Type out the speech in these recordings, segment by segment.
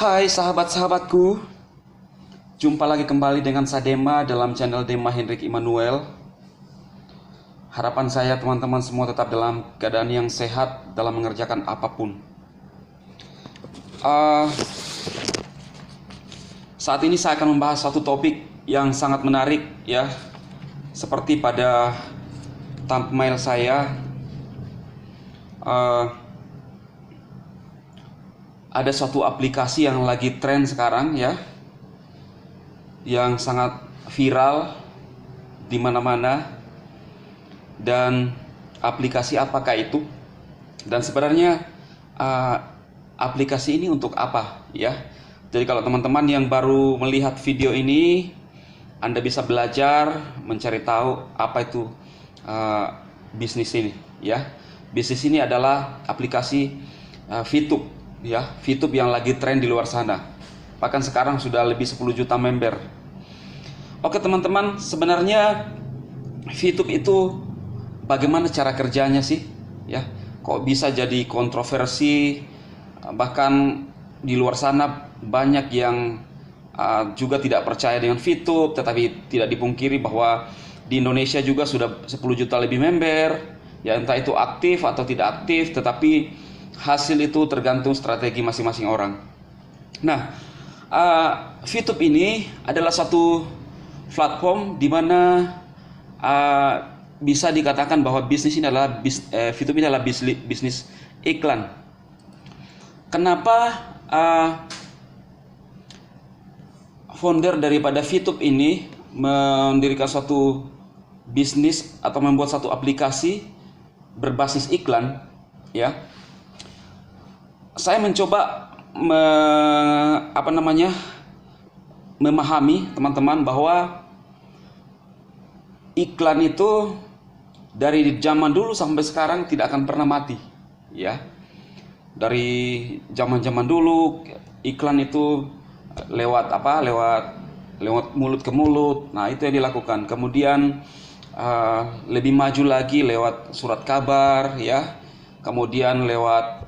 Hai sahabat-sahabatku, jumpa lagi kembali dengan saya Dema dalam channel Dema Hendrik Immanuel. Harapan saya teman-teman semua tetap dalam keadaan yang sehat dalam mengerjakan apapun. Saat ini saya akan membahas satu topik yang sangat menarik ya. Seperti pada thumbnail saya, ada suatu aplikasi yang lagi tren sekarang ya, yang sangat viral di mana-mana. Dan aplikasi apakah itu? Dan sebenarnya aplikasi ini untuk apa ya? Jadi kalau teman-teman yang baru melihat video ini, Anda bisa belajar mencari tahu apa itu bisnis ini ya. Bisnis ini adalah aplikasi VTube ya, VTube yang lagi tren di luar sana. Bahkan sekarang sudah lebih 10 juta member. Oke teman-teman, sebenarnya VTube itu bagaimana cara kerjanya sih? Ya, kok bisa jadi kontroversi? Bahkan di luar sana banyak yang juga tidak percaya dengan VTube, tetapi tidak dipungkiri bahwa di Indonesia juga sudah 10 juta lebih member. Ya, entah itu aktif atau tidak aktif, tetapi hasil itu tergantung strategi masing-masing orang. Nah, VTube ini adalah satu platform di mana bisa dikatakan bahwa bisnis ini adalah VTube ini adalah bisnis iklan. Kenapa founder daripada VTube ini mendirikan suatu bisnis atau membuat satu aplikasi berbasis iklan ya? Saya mencoba memahami teman-teman bahwa iklan itu dari zaman dulu sampai sekarang tidak akan pernah mati ya. Dari zaman-zaman dulu iklan itu lewat mulut ke mulut. Nah, itu yang dilakukan. Kemudian lebih maju lagi lewat surat kabar ya. Kemudian lewat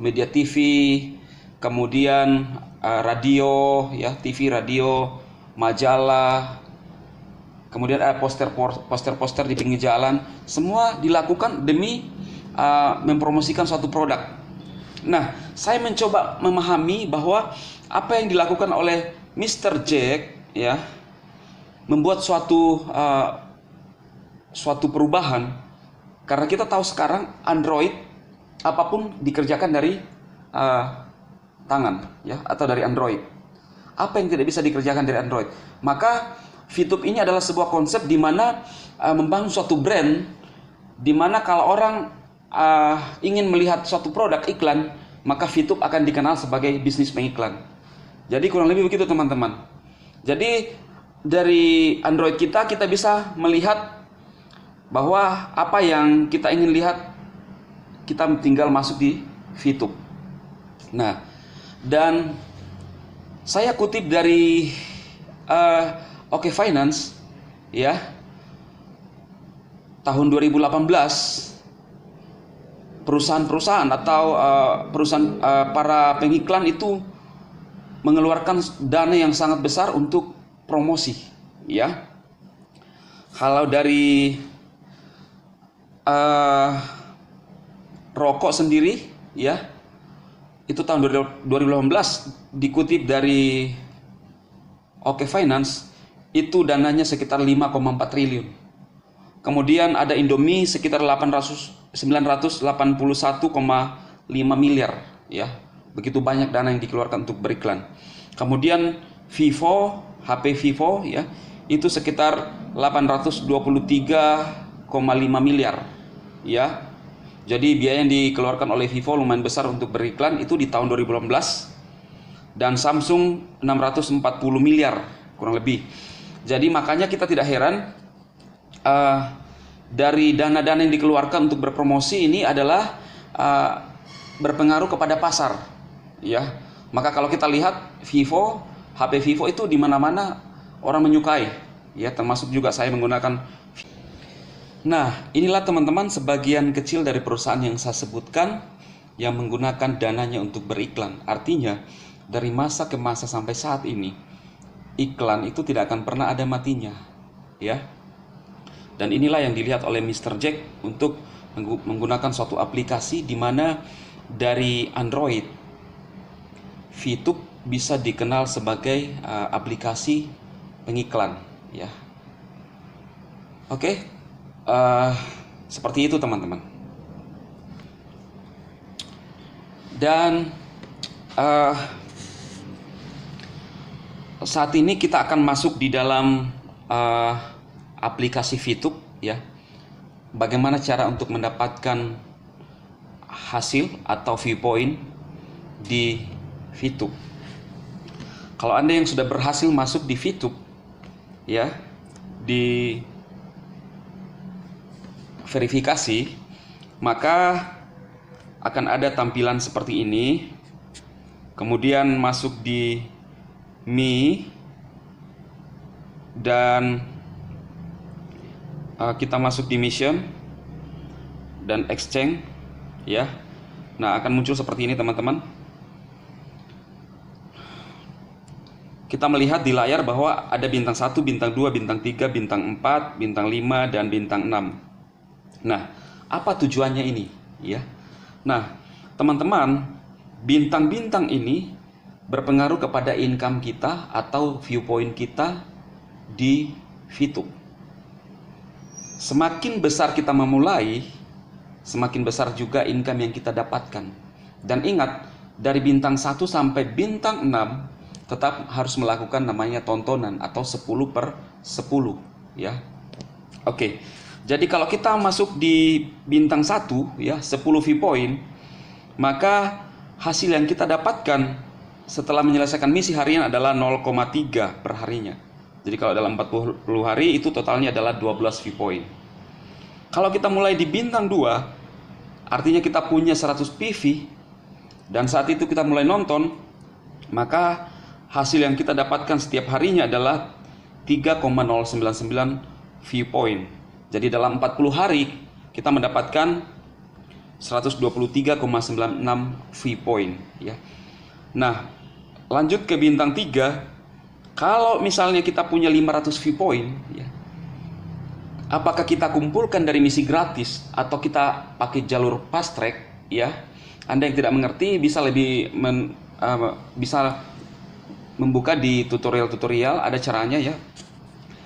media TV, kemudian radio ya, TV, radio, majalah, kemudian ada poster-poster di pinggir jalan. Semua dilakukan demi mempromosikan suatu produk. Nah, saya mencoba memahami bahwa apa yang dilakukan oleh Mr. Jack ya, membuat suatu perubahan. Karena kita tahu sekarang Android apapun dikerjakan dari tangan ya, atau dari Android. Apa yang tidak bisa dikerjakan dari Android? Maka VTube ini adalah sebuah konsep di mana membangun suatu brand, di mana kalau orang ingin melihat suatu produk iklan, maka VTube akan dikenal sebagai bisnis pengiklan. Jadi kurang lebih begitu teman-teman. Jadi dari Android kita bisa melihat bahwa apa yang kita ingin lihat, kita tinggal masuk di VTube. Nah, dan saya kutip dari Oke Finance ya, tahun 2018, perusahaan-perusahaan atau para pengiklan itu mengeluarkan dana yang sangat besar untuk promosi ya. Kalau dari rokok sendiri ya, itu tahun 2018 dikutip dari Oke Finance, itu dananya sekitar 5,4 triliun. Kemudian ada Indomie sekitar 981,5 miliar ya. Begitu banyak dana yang dikeluarkan untuk beriklan. Kemudian Vivo, HP Vivo ya, itu sekitar 823,5 miliar ya. Jadi biaya yang dikeluarkan oleh Vivo lumayan besar untuk beriklan itu di tahun 2018. Dan Samsung 640 miliar kurang lebih. Jadi makanya kita tidak heran dari dana-dana yang dikeluarkan untuk berpromosi ini adalah berpengaruh kepada pasar ya. Maka kalau kita lihat Vivo, HP Vivo itu di mana-mana orang menyukai ya, termasuk juga saya menggunakan. Nah, inilah teman-teman sebagian kecil dari perusahaan yang saya sebutkan yang menggunakan dananya untuk beriklan. Artinya dari masa ke masa sampai saat ini, iklan itu tidak akan pernah ada matinya, ya. Dan inilah yang dilihat oleh Mr. Jack untuk menggunakan suatu aplikasi di mana dari Android, VTube bisa dikenal sebagai aplikasi pengiklan, ya. Oke, seperti itu teman-teman. Dan saat ini kita akan masuk di dalam aplikasi VTube, ya. Bagaimana cara untuk mendapatkan hasil atau viewpoint di VTube. Kalau Anda yang sudah berhasil masuk di VTube, ya, di verifikasi, maka akan ada tampilan seperti ini. Kemudian masuk di Me, dan kita masuk di Mission dan Exchange, ya. Nah, akan muncul seperti ini teman-teman. Kita melihat di layar bahwa ada bintang 1, bintang 2, bintang 3, bintang 4, bintang 5, dan bintang 6. Nah, apa tujuannya ini, ya? Nah, teman-teman, bintang-bintang ini berpengaruh kepada income kita atau viewpoint kita di VTube. Semakin besar kita memulai, semakin besar juga income yang kita dapatkan. Dan ingat, dari bintang 1 sampai bintang 6 tetap harus melakukan namanya tontonan atau 10/10, ya. Oke. Jadi kalau kita masuk di bintang 1, ya, 10 viewpoint, maka hasil yang kita dapatkan setelah menyelesaikan misi harian adalah 0,3 per harinya. Jadi kalau dalam 40 hari itu totalnya adalah 12 viewpoint. Kalau kita mulai di bintang 2, artinya kita punya 100 PV, dan saat itu kita mulai nonton, maka hasil yang kita dapatkan setiap harinya adalah 3,099 viewpoint. Jadi dalam 40 hari kita mendapatkan 123,96 viewpoint, ya. Nah, lanjut ke bintang 3. Kalau misalnya kita punya 500 viewpoint, ya, apakah kita kumpulkan dari misi gratis atau kita pakai jalur fast track, ya? Anda yang tidak mengerti bisa bisa membuka di tutorial-tutorial, ada caranya, ya.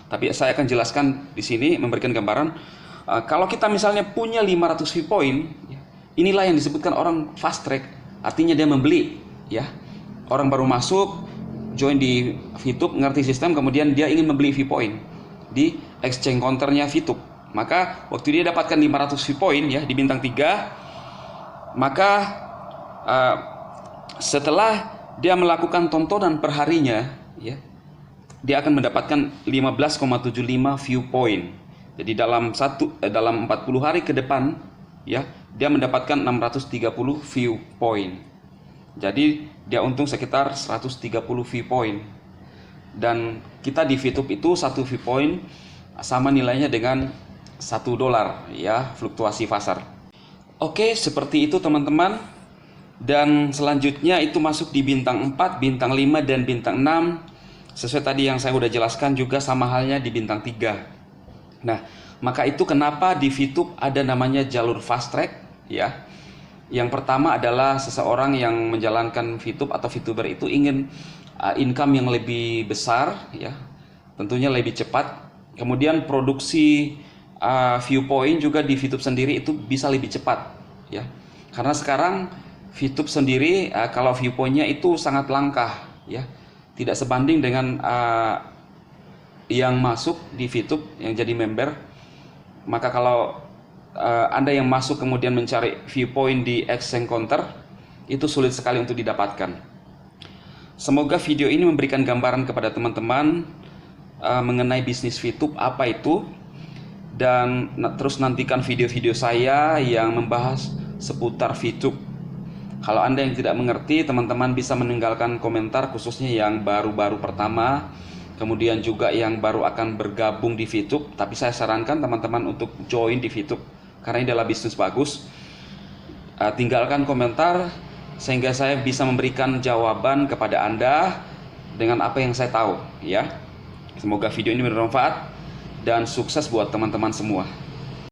Tapi saya akan jelaskan di sini, memberikan gambaran. Kalau kita misalnya punya 500 viewpoint, ya, inilah yang disebutkan orang fast track, artinya dia membeli, ya. Orang baru masuk, join di VTube, ngerti sistem, kemudian dia ingin membeli viewpoint di exchange counternya VTube. Maka waktu dia dapatkan 500 viewpoint, ya, di bintang 3, maka setelah dia melakukan tontonan perharinya, ya, dia akan mendapatkan 15,75 viewpoint. Jadi dalam 40 hari ke depan, ya, dia mendapatkan 630 viewpoint. Jadi dia untung sekitar 130 viewpoint. Dan kita di VTube itu 1 viewpoint sama nilainya dengan $1, ya, fluktuasi pasar. Oke, seperti itu teman-teman. Dan selanjutnya itu masuk di bintang 4, bintang 5, dan bintang 6. Sesuai tadi yang saya udah jelaskan juga sama halnya di bintang 3. Nah, maka itu kenapa di VTube ada namanya jalur fast track, ya. Yang pertama adalah seseorang yang menjalankan VTube atau VTuber itu ingin income yang lebih besar, ya, tentunya lebih cepat. Kemudian produksi viewpoint juga di VTube sendiri itu bisa lebih cepat, ya. Karena sekarang VTube sendiri kalau viewpointnya itu sangat langka, ya, tidak sebanding dengan yang masuk di VTube yang jadi member. Maka kalau Anda yang masuk kemudian mencari viewpoint di exchange counter, itu sulit sekali untuk didapatkan. Semoga video ini memberikan gambaran kepada teman-teman mengenai bisnis VTube apa itu, dan terus nantikan video-video saya yang membahas seputar VTube. Kalau Anda yang tidak mengerti, teman-teman bisa meninggalkan komentar, khususnya yang baru-baru pertama, kemudian juga yang baru akan bergabung di VTube. Tapi saya sarankan teman-teman untuk join di VTube, karena ini adalah bisnis bagus. Tinggalkan komentar, sehingga saya bisa memberikan jawaban kepada Anda dengan apa yang saya tahu, ya. Semoga video ini bermanfaat dan sukses buat teman-teman semua.